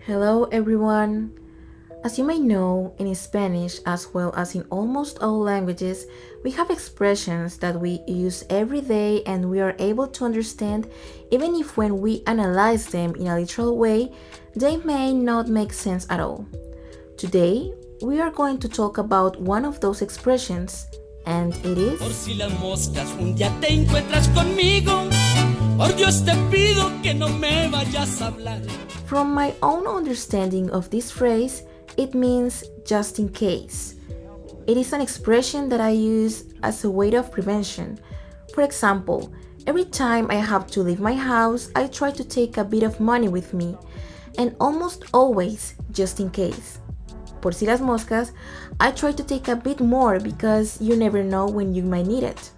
Hello everyone! As you may know, in Spanish as well as in almost all languages, we have expressions that we use every day and we are able to understand even if when we analyze them in a literal way, they may not make sense at all. Today, we are going to talk about one of those expressions, and it is Por si las moscas un día te encuentras conmigo, por Dios te pido que no me vayas a hablar. From my own understanding of this phrase, it means just in case. It is an expression that I use as a way of prevention. For example, every time I have to leave my house, I try to take a bit of money with me, and almost always just in case. Por si las moscas, I try to take a bit more because you never know when you might need it.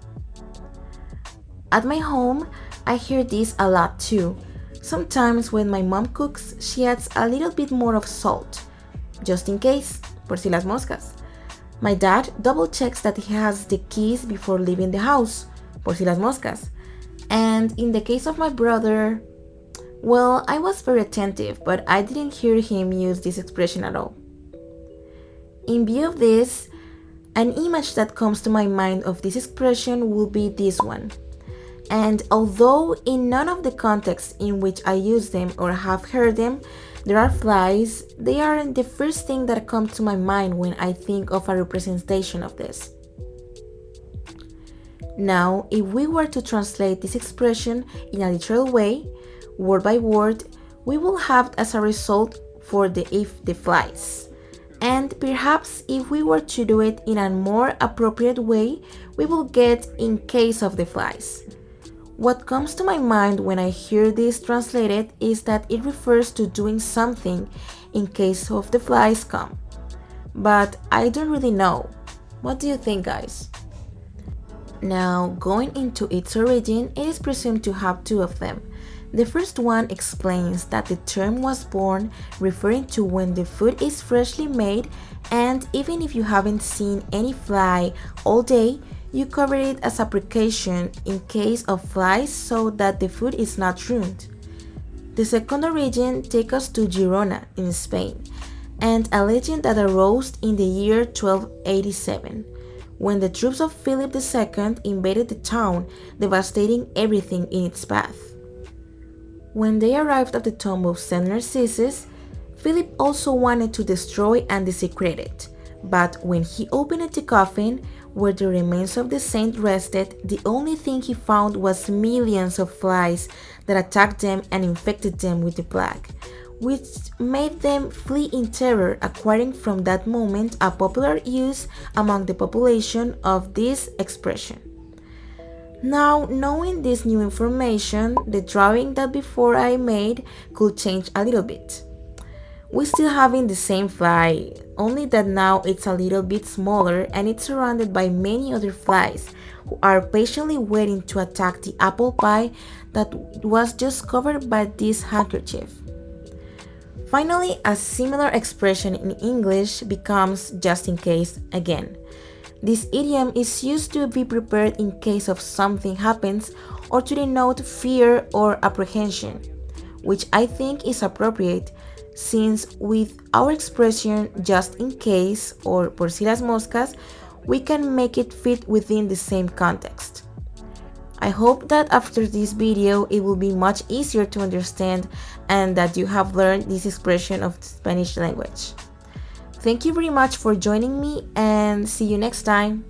At my home, I hear this a lot too. Sometimes when my mom cooks, she adds a little bit more of salt, just in case, por si las moscas. My dad double checks that he has the keys before leaving the house, por si las moscas. And in the case of my brother, well, I was very attentive, but I didn't hear him use this expression at all. In view of this, an image that comes to my mind of this expression will be this one. And although in none of the contexts in which I use them or have heard them, there are flies, they aren't the first thing that comes to my mind when I think of a representation of this. Now, if we were to translate this expression in a literal way, word by word, we will have as a result for the if the flies. And perhaps if we were to do it in a more appropriate way, we will get in case of the flies. What comes to my mind when I hear this translated is that it refers to doing something in case of the flies come. But I don't really know. What do you think, guys? Now, going into its origin, it is presumed to have two of them. The first one explains that the term was born referring to when the food is freshly made, and even if you haven't seen any fly all day, you cover it as a precaution in case of flies so that the food is not ruined. The second origin takes us to Girona in Spain, and a legend that arose in the year 1287, when the troops of Philip II invaded the town, devastating everything in its path. When they arrived at the tomb of Saint Narcissus, Philip also wanted to destroy and desecrate it, but when he opened the coffin, where the remains of the saint rested, the only thing he found was millions of flies that attacked them and infected them with the plague, which made them flee in terror, acquiring from that moment a popular use among the population of this expression. Now, knowing this new information, the drawing that before I made could change a little bit. We're still having the same fly, only that now it's a little bit smaller and it's surrounded by many other flies who are patiently waiting to attack the apple pie that was just covered by this handkerchief. Finally, a similar expression in English becomes just in case again. This idiom is used to be prepared in case of something happens or to denote fear or apprehension, which I think is appropriate since with our expression just in case or por si las moscas, we can make it fit within the same context. I hope that after this video it will be much easier to understand and that you have learned this expression of the Spanish language. Thank you very much for joining me and see you next time.